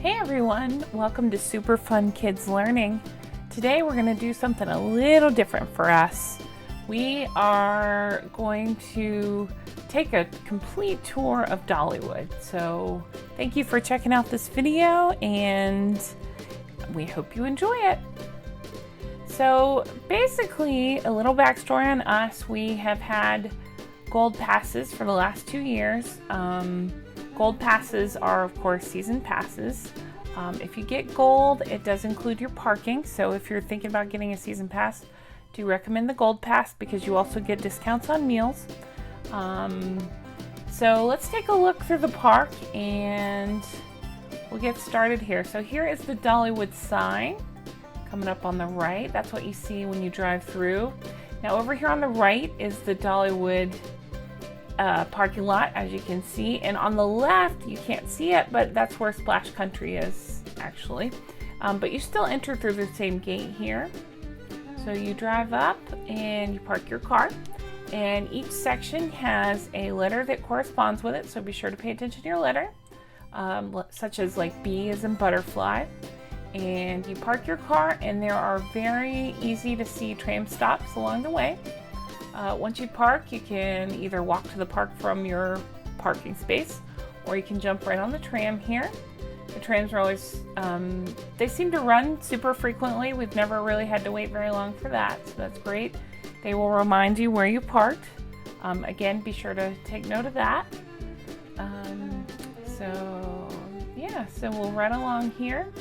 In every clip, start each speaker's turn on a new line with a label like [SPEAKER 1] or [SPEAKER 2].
[SPEAKER 1] Hey everyone, welcome to Super Fun Kids Learning. Today we're going to do something a little different for us. We are going to take a complete tour of Dollywood. So thank you for checking out this video and we hope you enjoy it. So basically, a little backstory on us. We have had gold passes for the last 2 years. Gold passes are, of course, season passes. If you get gold, it does include your parking. So if you're thinking about getting a season pass, do recommend the gold pass because you also get discounts on meals. So let's take a look through the park and we'll get started here. So here is the Dollywood sign coming up on the right. That's what you see when you drive through. Now over here on the right is the Dollywood parking lot, as you can see, and on the left you can't see it, but that's where Splash Country is actually, but you still enter through the same gate here. So you drive up and you park your car, and each section has a letter that corresponds with it, so be sure to pay attention to your letter, such as like B as in butterfly. And you park your car, and there are very easy to see tram stops along the way. Once you park, you can either walk to the park from your parking space, or you can jump right on the tram here. The trams are always, they seem to run super frequently. We've never really had to wait very long for that, so that's great. They will remind you where you parked. Again, be sure to take note of that. So we'll run along here,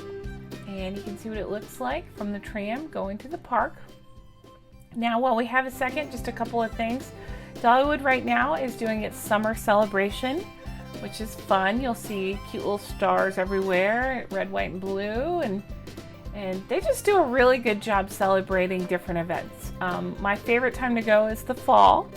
[SPEAKER 1] and you can see what it looks like from the tram going to the park. Now, while we have a second, just a couple of things. Dollywood right now is doing its summer celebration, which is fun. You'll see cute little stars everywhere, red, white, and blue, and they just do a really good job celebrating different events. My favorite time to go is the fall.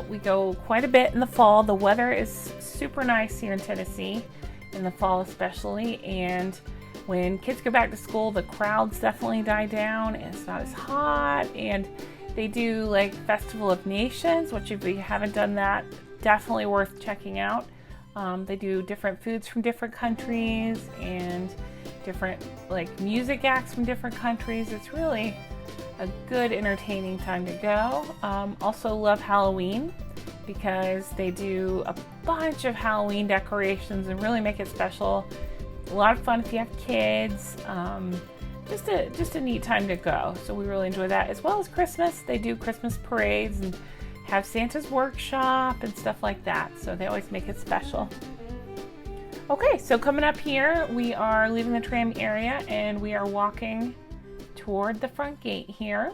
[SPEAKER 1] We go quite a bit in the fall. The weather is super nice here in Tennessee, in the fall especially, and when kids go back to school, the crowds definitely die down and it's not as hot. And they do like Festival of Nations, which if you haven't done that, definitely worth checking out. They do different foods from different countries and different like music acts from different countries. It's really a good entertaining time to go. Also love Halloween because they do a bunch of Halloween decorations and really make it special. A lot of fun if you have kids. Just a neat time to go. So we really enjoy that. As well as Christmas, they do Christmas parades and have Santa's workshop and stuff like that. So they always make it special. Okay, so coming up here, we are leaving the tram area and we are walking toward the front gate here.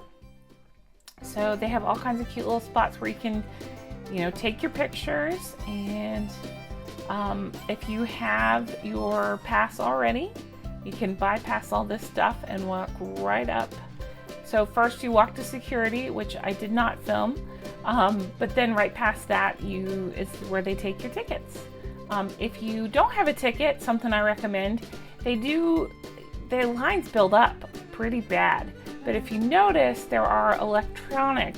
[SPEAKER 1] So they have all kinds of cute little spots where you can, take your pictures, and if you have your pass already, you can bypass all this stuff and walk right up. So first you walk to security, which I did not film, but then right past that is where they take your tickets. If you don't have a ticket, something I recommend, their lines build up pretty bad, but if you notice, there are electronic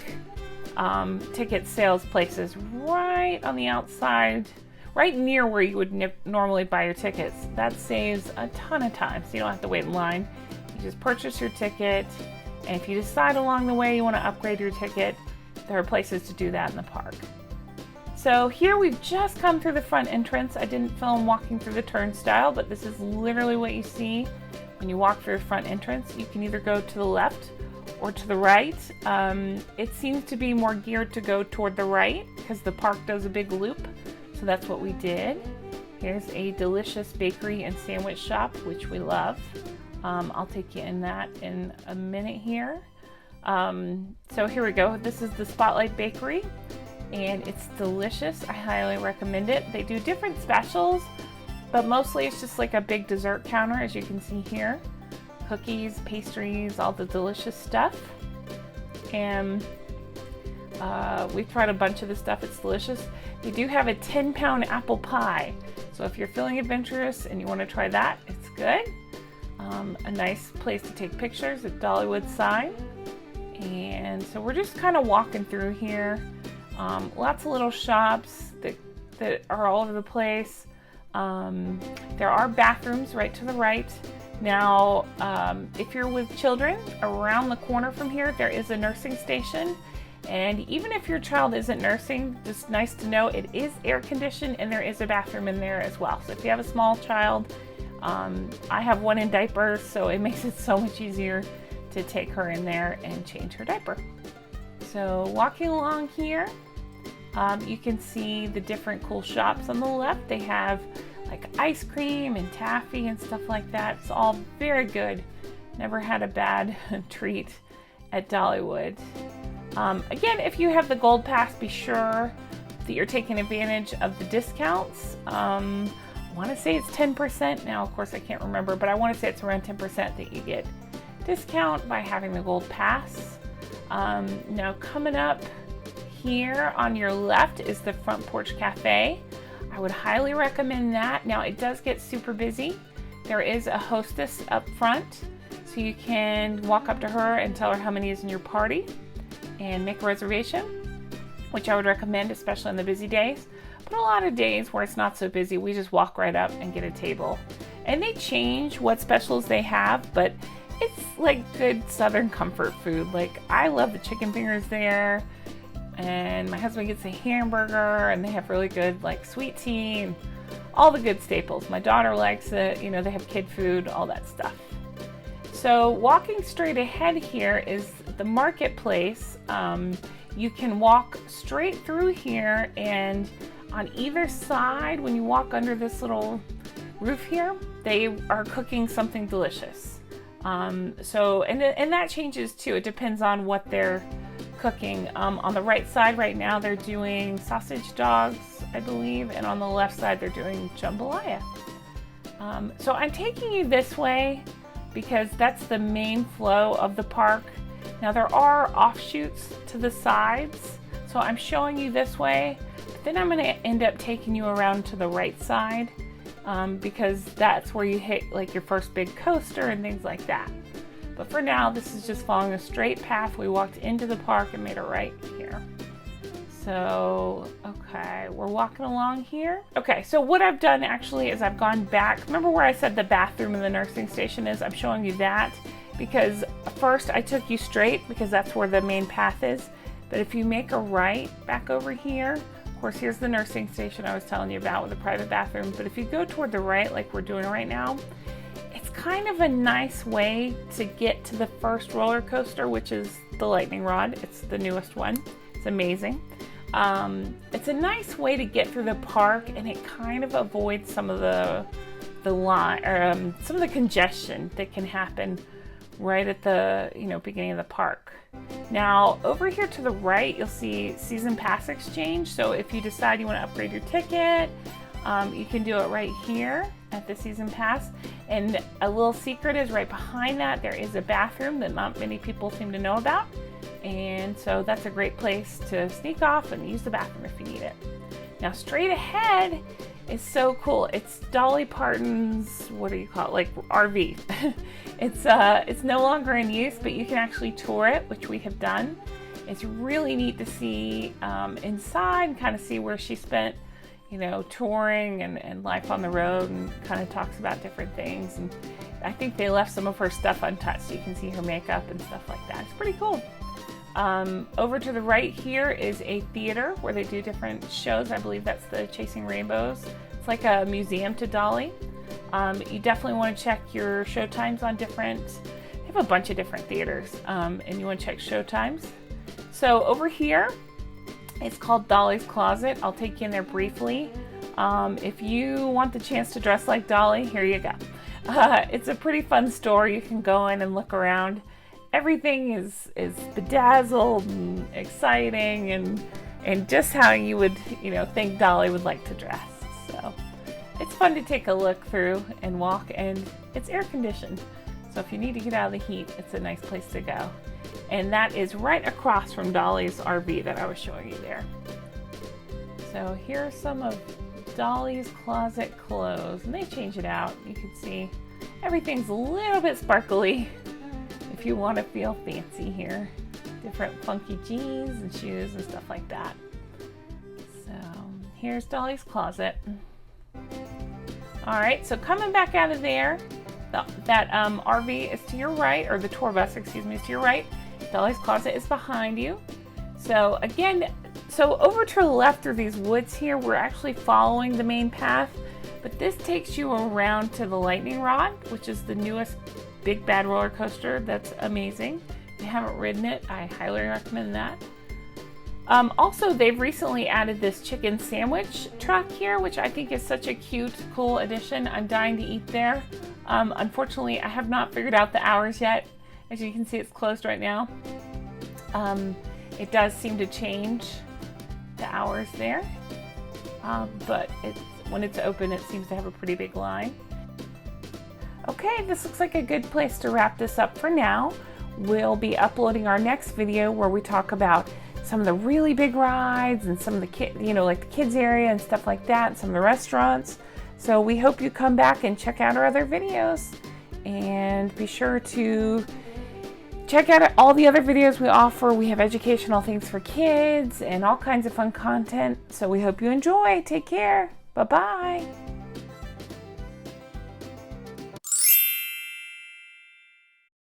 [SPEAKER 1] ticket sales places right on the outside, right near where you would normally buy your tickets. That saves a ton of time, so you don't have to wait in line. You just purchase your ticket, and if you decide along the way you want to upgrade your ticket, there are places to do that in the park. So here we've just come through the front entrance. I didn't film walking through the turnstile, but this is literally what you see when you walk through the front entrance. You can either go to the left or to the right. It seems to be more geared to go toward the right because the park does a big loop. So that's what we did. Here's a delicious bakery and sandwich shop, which we love. I'll take you in that in a minute here. So here we go. This is the Spotlight Bakery, and it's delicious. I highly recommend it. They do different specials, but mostly it's just like a big dessert counter, as you can see here. Cookies, pastries, all the delicious stuff. And we've tried a bunch of the stuff. It's delicious. They do have a 10-pound apple pie. So if you're feeling adventurous and you want to try that, it's good. A nice place to take pictures at Dollywood sign. And so we're just kind of walking through here. Lots of little shops that are all over the place. There are bathrooms right to the right. Now, if you're with children, around the corner from here, there is a nursing station. And even if your child isn't nursing, just nice to know it is air conditioned and there is a bathroom in there as well. So if you have a small child, I have one in diapers, so it makes it so much easier to take her in there and change her diaper. So walking along here, you can see the different cool shops on the left. They have like ice cream and taffy and stuff like that. It's all very good. Never had a bad treat at Dollywood. Again, if you have the Gold Pass, be sure that you're taking advantage of the discounts. I want to say it's 10%. Now, of course, I can't remember, but I want to say it's around 10% that you get discount by having the Gold Pass. Now, coming up here on your left is the Front Porch Cafe. I would highly recommend that. Now, it does get super busy. There is a hostess up front, so you can walk up to her and tell her how many is in your party and make a reservation, which I would recommend, especially on the busy days. But a lot of days where it's not so busy, we just walk right up and get a table. And they change what specials they have, but it's like good Southern comfort food. Like, I love the chicken fingers there, and my husband gets a hamburger, and they have really good like sweet tea and all the good staples. My daughter likes it, you know, they have kid food, all that stuff. So walking straight ahead here is the marketplace. You can walk straight through here, and on either side, when you walk under this little roof here, they are cooking something delicious. And that changes too. It depends on what they're cooking. On the right side right now, they're doing sausage dogs, I believe, and on the left side, they're doing jambalaya. So I'm taking you this way because that's the main flow of the park. Now there are offshoots to the sides, so I'm showing you this way, but then I'm going to end up taking you around to the right side because that's where you hit like your first big coaster and things like that. But for now, this is just following a straight path. We walked into the park and made a right here. So, okay, we're walking along here. Okay, so what I've done actually is I've gone back. Remember where I said the bathroom in the nursing station is? I'm showing you that because first I took you straight because that's where the main path is. But if you make a right back over here, of course, here's the nursing station I was telling you about with the private bathroom. But if you go toward the right, like we're doing right now, it's kind of a nice way to get to the first roller coaster, which is the lightning rod. It's the newest one. It's amazing. It's a nice way to get through the park, and it kind of avoids some of the line, some of the congestion that can happen right at the beginning of the park. Now over here to the right, you'll see season pass exchange. So if you decide you want to upgrade your ticket, you can do it right here at the season pass. And a little secret is right behind that there is a bathroom that not many people seem to know about. And so that's a great place to sneak off and use the bathroom if you need it. Now straight ahead is so cool. It's Dolly Parton's, what do you call it, like RV. It's no longer in use, but you can actually tour it, which we have done. It's really neat to see inside and kind of see where she spent touring and life on the road, and kind of talks about different things. And I think they left some of her stuff untouched, so you can see her makeup and stuff like that. It's pretty cool. Over to the right here is a theater where they do different shows. I believe that's the Chasing Rainbows. It's like a museum to Dolly. You definitely want to check your show times on different, they have a bunch of different theaters, and you want to check show times. So over here, it's called Dolly's Closet. I'll take you in there briefly. If you want the chance to dress like Dolly, here you go. It's a pretty fun store. You can go in and look around. Everything is bedazzled and exciting and just how you would think Dolly would like to dress. So it's fun to take a look through and walk, and it's air conditioned. So if you need to get out of the heat, it's a nice place to go. And that is right across from Dolly's RV that I was showing you there. So here are some of Dolly's Closet clothes, and they change it out. You can see everything's a little bit sparkly if you want to feel fancy here. Different funky jeans and shoes and stuff like that. So here's Dolly's Closet. All right, so coming back out of there, that RV is to your right, or the tour bus, excuse me, is to your right. Dolly's closet is behind you. So again, so over to the left through these woods here, we're actually following the main path, but this takes you around to the Lightning Rod, which is the newest big bad roller coaster. That's amazing. If you haven't ridden it, I highly recommend that. Also, they've recently added this chicken sandwich truck here, which I think is such a cute, cool addition. I'm dying to eat there. Unfortunately, I have not figured out the hours yet. As you can see, it's closed right now. It does seem to change the hours there, but when it's open, it seems to have a pretty big line. Okay, this looks like a good place to wrap this up for now. We'll be uploading our next video where we talk about some of the really big rides and some of the like the kids area and stuff like that, and some of the restaurants. So we hope you come back and check out our other videos, and be sure to check out all the other videos we offer. We have educational things for kids and all kinds of fun content. So we hope you enjoy. Take care. Bye-bye.